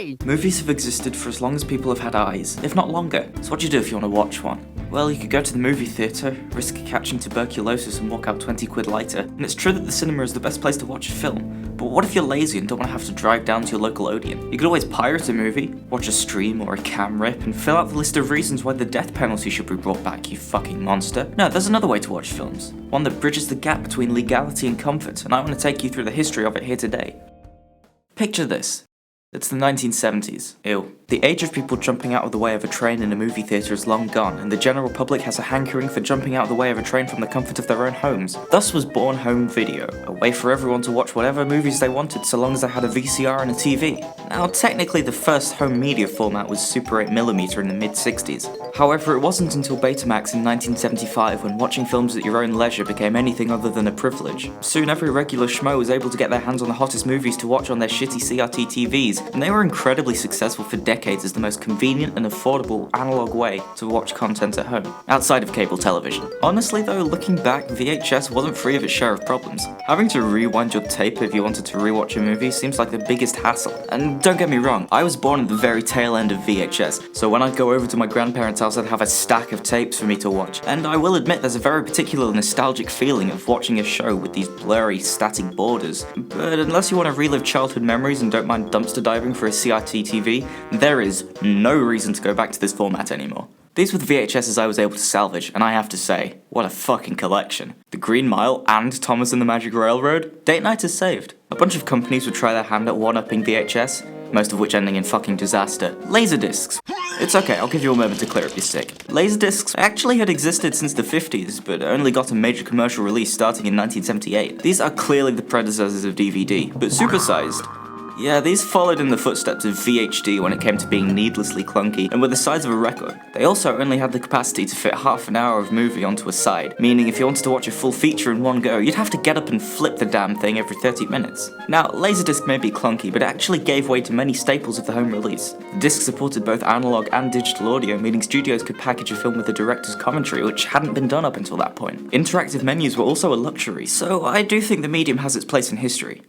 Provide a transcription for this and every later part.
way! Movies have existed for as long as people have had eyes, if not longer. So what do you do if you want to watch one? Well, you could go to the movie theatre, risk catching tuberculosis and walk out 20 quid lighter. And it's true that the cinema is the best place to watch a film. But what if you're lazy and don't want to have to drive down to your local Odeon? You could always pirate a movie, watch a stream or a cam rip, and fill out the list of reasons why the death penalty should be brought back, you fucking monster. No, there's another way to watch films. One that bridges the gap between legality and comfort, and I want to take you through the history of it here today. Picture this. It's the 1970s. Ew. The age of people jumping out of the way of a train in a movie theatre is long gone, and the general public has a hankering for jumping out of the way of a train from the comfort of their own homes. Thus was born home video, a way for everyone to watch whatever movies they wanted so long as they had a VCR and a TV. Now, technically the first home media format was Super 8mm in the mid-60s. However, it wasn't until Betamax in 1975 when watching films at your own leisure became anything other than a privilege. Soon every regular schmo was able to get their hands on the hottest movies to watch on their shitty CRT TVs, and they were incredibly successful for decades as the most convenient and affordable analog way to watch content at home, outside of cable television. Honestly though, looking back, VHS wasn't free of its share of problems. Having to rewind your tape if you wanted to rewatch a movie seems like the biggest hassle. And don't get me wrong, I was born at the very tail end of VHS, so when I'd go over to my grandparents' house I'd have a stack of tapes for me to watch. And I will admit there's a very particular nostalgic feeling of watching a show with these blurry, static borders. But unless you want to relive childhood memories and don't mind dumpster diving for a CRT TV, there is no reason to go back to this format anymore. These were the VHSs I was able to salvage, and I have to say, what a fucking collection. The Green Mile and Thomas and the Magic Railroad, date night is saved. A bunch of companies would try their hand at one-upping VHS, most of which ending in fucking disaster. Laserdiscs. It's okay, I'll give you a moment to clear up your sick. Laserdiscs actually had existed since the 50s, but only got a major commercial release starting in 1978. These are clearly the predecessors of DVD, but supersized. Yeah, these followed in the footsteps of VHD when it came to being needlessly clunky and were the size of a record. They also only had the capacity to fit half an hour of movie onto a side, meaning if you wanted to watch a full feature in one go, you'd have to get up and flip the damn thing every 30 minutes. Now, Laserdisc may be clunky, but it actually gave way to many staples of the home release. The disc supported both analog and digital audio, meaning studios could package a film with a director's commentary, which hadn't been done up until that point. Interactive menus were also a luxury, so I do think the medium has its place in history.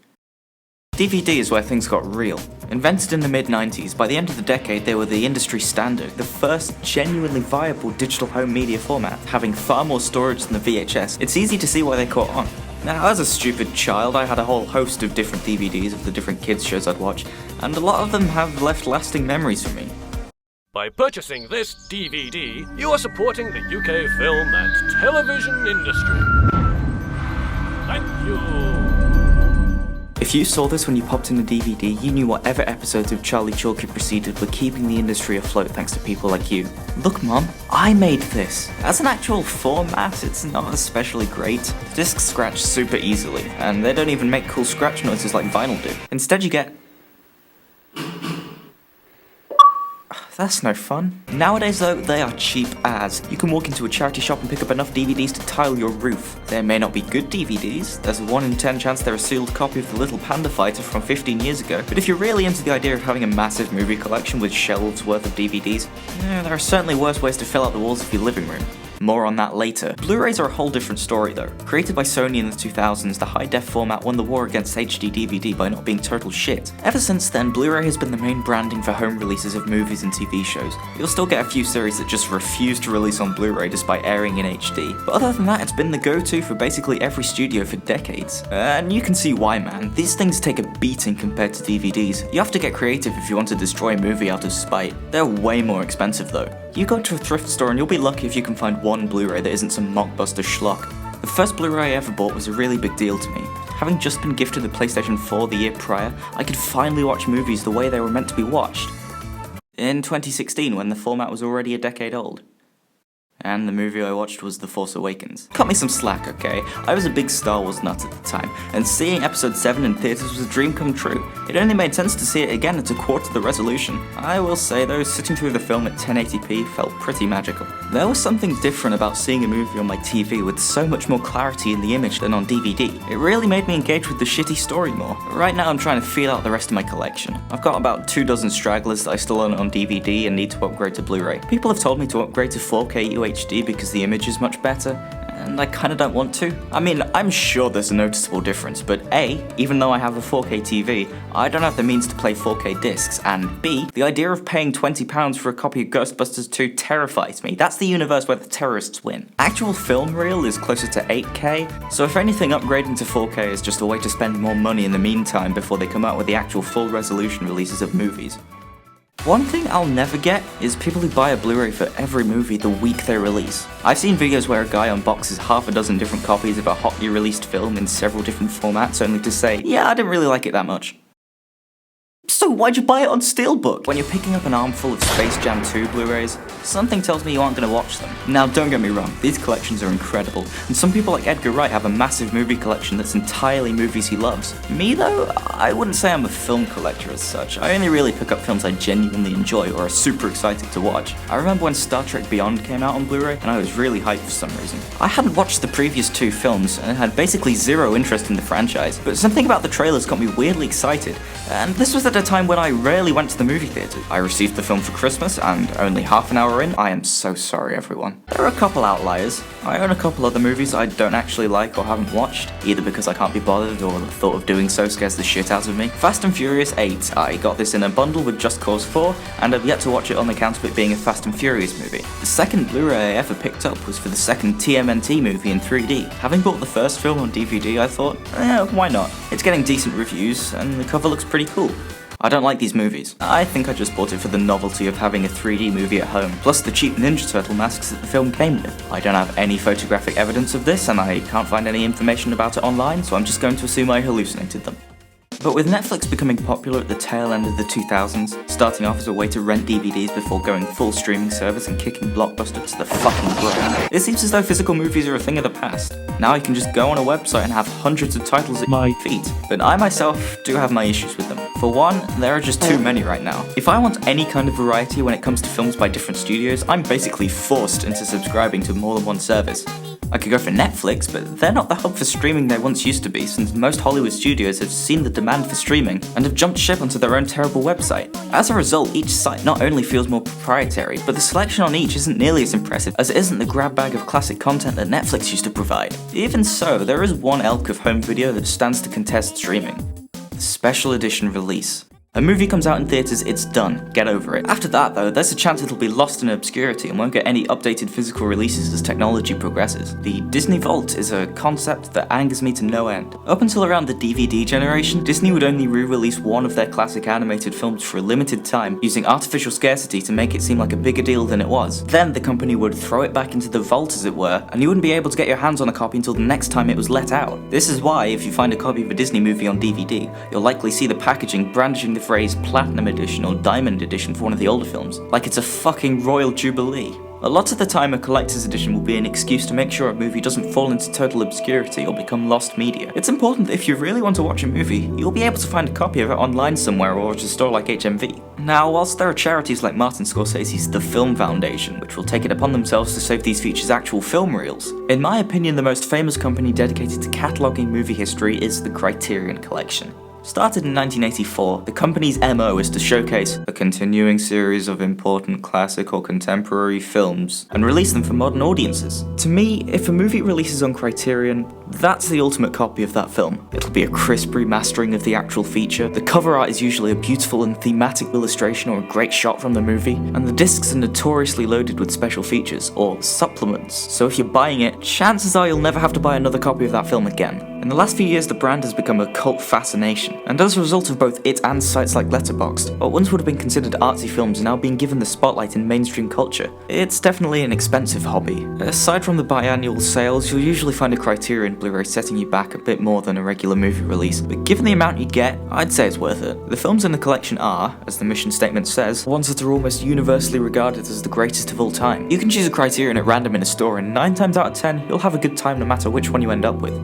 DVD is where things got real. Invented in the mid-90s, by the end of the decade they were the industry standard, the first genuinely viable digital home media format, having far more storage than the VHS. It's easy to see why they caught on. Now, as a stupid child, I had a whole host of different DVDs of the different kids shows I'd watch, and a lot of them have left lasting memories for me. By purchasing this DVD, you are supporting the UK film and television industry. Thank you. If you saw this when you popped in the DVD, you knew whatever episodes of Charlie Chalky preceded were keeping the industry afloat thanks to people like you. Look Mom, I made this. As an actual format, it's not especially great. Discs scratch super easily, and they don't even make cool scratch noises like vinyl do. Instead you get... That's no fun. Nowadays though, they are cheap as. You can walk into a charity shop and pick up enough DVDs to tile your roof. There may not be good DVDs, there's a 1 in 10 chance they're a sealed copy of the Little Panda Fighter from 15 years ago, but if you're really into the idea of having a massive movie collection with shelves worth of DVDs, there are certainly worse ways to fill out the walls of your living room. More on that later. Blu-rays are a whole different story though. Created by Sony in the 2000s, the high-def format won the war against HD DVD by not being total shit. Ever since then, Blu-ray has been the main branding for home releases of movies and TV shows. You'll still get a few series that just refuse to release on Blu-ray despite airing in HD, but other than that, it's been the go-to for basically every studio for decades. And you can see why, man. These things take a beating compared to DVDs. You have to get creative if you want to destroy a movie out of spite. They're way more expensive though. You go to a thrift store and you'll be lucky if you can find one Blu-ray that isn't some mockbuster schlock. The first Blu-ray I ever bought was a really big deal to me. Having just been gifted the PlayStation 4 the year prior, I could finally watch movies the way they were meant to be watched. In 2016, when the format was already a decade old. And the movie I watched was The Force Awakens. Cut me some slack, okay? I was a big Star Wars nut at the time, and seeing Episode 7 in theaters was a dream come true. It only made sense to see it again at a quarter the resolution. I will say though, sitting through the film at 1080p felt pretty magical. There was something different about seeing a movie on my TV with so much more clarity in the image than on DVD. It really made me engage with the shitty story more. Right now I'm trying to feel out the rest of my collection. I've got about 24 stragglers that I still own on DVD and need to upgrade to Blu-ray. People have told me to upgrade to 4K UHD because the image is much better, and I kinda don't want to. I mean, I'm sure there's a noticeable difference, but A, even though I have a 4K TV, I don't have the means to play 4K discs, and B, the idea of paying £20 for a copy of Ghostbusters 2 terrifies me. That's the universe where the terrorists win. Actual film reel is closer to 8K, so if anything, upgrading to 4K is just a way to spend more money in the meantime before they come out with the actual full resolution releases of movies. One thing I'll never get is people who buy a Blu-ray for every movie the week they release. I've seen videos where a guy unboxes half a dozen different copies of a hotly released film in several different formats only to say, yeah, I didn't really like it that much. So why'd you buy it on Steelbook? When you're picking up an armful of Space Jam 2 Blu-rays, something tells me you aren't going to watch them. Now don't get me wrong, these collections are incredible, and some people like Edgar Wright have a massive movie collection that's entirely movies he loves. Me though, I wouldn't say I'm a film collector as such. I only really pick up films I genuinely enjoy or are super excited to watch. I remember when Star Trek Beyond came out on Blu-ray, and I was really hyped for some reason. I hadn't watched the previous 2 films, and had basically zero interest in the franchise, but something about the trailers got me weirdly excited, and this was at a time when I rarely went to the movie theatre. I received the film for Christmas, and only half an hour in, I am so sorry everyone. There are a couple outliers. I own a couple other movies I don't actually like or haven't watched, either because I can't be bothered or the thought of doing so scares the shit out of me. Fast and Furious 8, I got this in a bundle with Just Cause 4, and I've yet to watch it on account of it being a Fast and Furious movie. The second Blu-ray I ever picked up was for the second TMNT movie in 3D. Having bought the first film on DVD, I thought, why not? It's getting decent reviews, and the cover looks pretty cool. I don't like these movies. I think I just bought it for the novelty of having a 3D movie at home, plus the cheap Ninja Turtle masks that the film came with. I don't have any photographic evidence of this, and I can't find any information about it online, so I'm just going to assume I hallucinated them. But with Netflix becoming popular at the tail end of the 2000s, starting off as a way to rent DVDs before going full streaming service and kicking Blockbuster to the fucking ground, it seems as though physical movies are a thing of the past. Now you can just go on a website and have hundreds of titles at my feet, but I myself do have my issues with them. For one, there are just too many right now. If I want any kind of variety when it comes to films by different studios, I'm basically forced into subscribing to more than one service. I could go for Netflix, but they're not the hub for streaming they once used to be, since most Hollywood studios have seen the demand for streaming and have jumped ship onto their own terrible website. As a result, each site not only feels more proprietary, but the selection on each isn't nearly as impressive as it isn't the grab bag of classic content that Netflix used to provide. Even so, there is one elk of home video that stands to contest streaming: the special edition release. A movie comes out in theatres, it's done, get over it. After that though, there's a chance it'll be lost in obscurity and won't get any updated physical releases as technology progresses. The Disney Vault is a concept that angers me to no end. Up until around the DVD generation, Disney would only re-release one of their classic animated films for a limited time, using artificial scarcity to make it seem like a bigger deal than it was. Then the company would throw it back into the vault as it were, and you wouldn't be able to get your hands on a copy until the next time it was let out. This is why, if you find a copy of a Disney movie on DVD, you'll likely see the packaging brandishing the phrase Platinum Edition or Diamond Edition for one of the older films, like it's a fucking Royal Jubilee. A lot of the time a collector's edition will be an excuse to make sure a movie doesn't fall into total obscurity or become lost media. It's important that if you really want to watch a movie, you'll be able to find a copy of it online somewhere or at a store like HMV. Now, whilst there are charities like Martin Scorsese's The Film Foundation, which will take it upon themselves to save these features actual film reels, in my opinion the most famous company dedicated to cataloguing movie history is the Criterion Collection. Started in 1984, the company's MO is to showcase a continuing series of important classic or contemporary films and release them for modern audiences. To me, if a movie releases on Criterion, that's the ultimate copy of that film. It'll be a crisp remastering of the actual feature, the cover art is usually a beautiful and thematic illustration or a great shot from the movie, and the discs are notoriously loaded with special features, or supplements, so if you're buying it, chances are you'll never have to buy another copy of that film again. In the last few years, the brand has become a cult fascination, and as a result of both it and sites like Letterboxd, what once would have been considered artsy films are now being given the spotlight in mainstream culture. It's definitely an expensive hobby. Aside from the biannual sales, you'll usually find a Criterion Blu-ray setting you back a bit more than a regular movie release, but given the amount you get, I'd say it's worth it. The films in the collection are, as the mission statement says, ones that are almost universally regarded as the greatest of all time. You can choose a Criterion at random in a store, and 9 times out of 10, you'll have a good time no matter which one you end up with.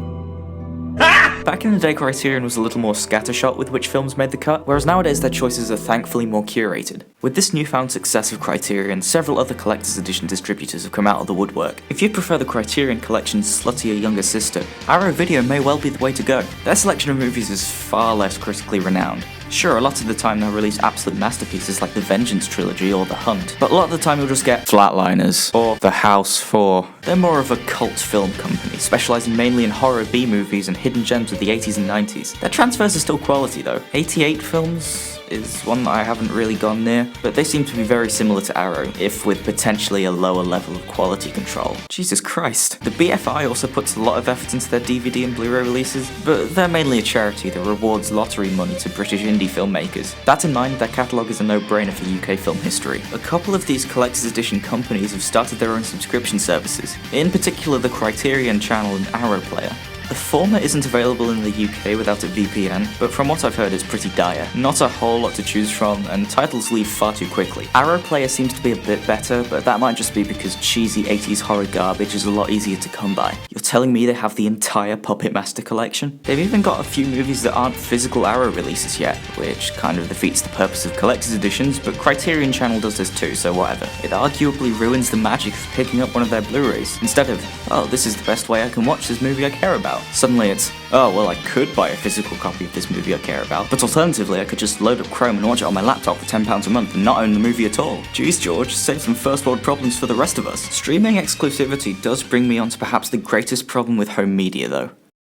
Back in the day, Criterion was a little more scattershot with which films made the cut, whereas nowadays their choices are thankfully more curated. With this newfound success of Criterion, several other collector's edition distributors have come out of the woodwork. If you prefer the Criterion Collection's sluttier younger sister, Arrow Video may well be the way to go. Their selection of movies is far less critically renowned. Sure, a lot of the time they'll release absolute masterpieces like the Vengeance trilogy or The Hunt, but a lot of the time you'll just get Flatliners or The House 4. They're more of a cult film company, specialising mainly in horror B-movies and hidden gems of the 80s and 90s. Their transfers are still quality though. 88 films is one that I haven't really gone near, but they seem to be very similar to Arrow, if with potentially a lower level of quality control. Jesus Christ. The BFI also puts a lot of effort into their DVD and Blu-ray releases, but they're mainly a charity that rewards lottery money to British indie filmmakers. That in mind, their catalogue is a no-brainer for UK film history. A couple of these collector's edition companies have started their own subscription services, in particular the Criterion Channel and Arrow Player. The former isn't available in the UK without a VPN, but from what I've heard it's pretty dire. Not a whole lot to choose from, and titles leave far too quickly. Arrow Player seems to be a bit better, but that might just be because cheesy 80s horror garbage is a lot easier to come by. You're telling me they have the entire Puppet Master collection? They've even got a few movies that aren't physical Arrow releases yet, which kind of defeats the purpose of collector's editions, but Criterion Channel does this too, so whatever. It arguably ruins the magic of picking up one of their Blu-rays. Instead of, oh, this is the best way I can watch this movie I care about. Suddenly it's, oh, well I could buy a physical copy of this movie I care about, but alternatively I could just load up Chrome and watch it on my laptop for £10 a month and not own the movie at all. Jeez George, save some first world problems for the rest of us. Streaming exclusivity does bring me on to perhaps the greatest problem with home media though.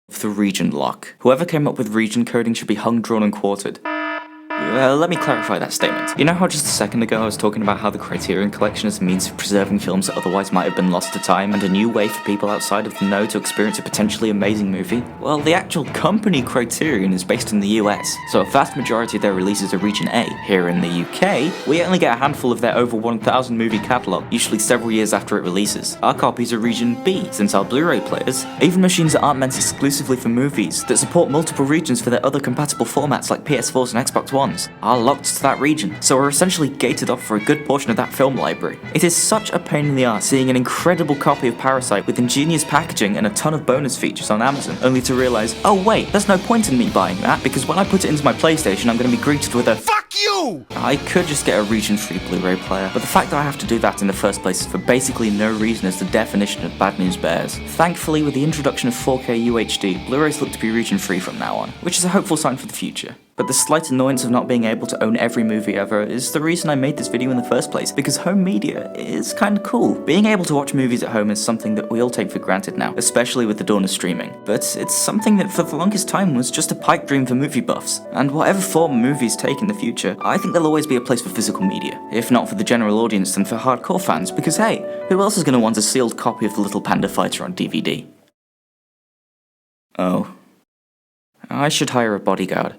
The region lock. Whoever came up with region coding should be hung, drawn and quartered. Let me clarify that statement. You know how just a second ago I was talking about how the Criterion Collection is a means of preserving films that otherwise might have been lost to time, and a new way for people outside of the know to experience a potentially amazing movie? Well, the actual company Criterion is based in the US, so a vast majority of their releases are Region A. Here in the UK, we only get a handful of their over 1,000 movie catalogue, usually several years after it releases. Our copies are Region B, since our Blu-ray players, even machines that aren't meant exclusively for movies, that support multiple regions for their other compatible formats like PS4s and Xbox Ones, are locked to that region, so we're essentially gated off for a good portion of that film library. It is such a pain in the arse seeing an incredible copy of Parasite with ingenious packaging and a ton of bonus features on Amazon, only to realise, oh wait, there's no point in me buying that, because when I put it into my PlayStation I'm going to be greeted with a FUCK YOU! I could just get a region-free Blu-ray player, but the fact that I have to do that in the first place is for basically no reason is the definition of bad news bears. Thankfully, with the introduction of 4K UHD, Blu-rays look to be region-free from now on, which is a hopeful sign for the future. But the slight annoyance of not being able to own every movie ever is the reason I made this video in the first place, because home media is kinda cool. Being able to watch movies at home is something that we all take for granted now, especially with the dawn of streaming. But it's something that for the longest time was just a pipe dream for movie buffs. And whatever form movies take in the future, I think there'll always be a place for physical media. If not for the general audience, then for hardcore fans, because hey, who else is gonna want a sealed copy of The Little Panda Fighter on DVD? Oh. I should hire a bodyguard.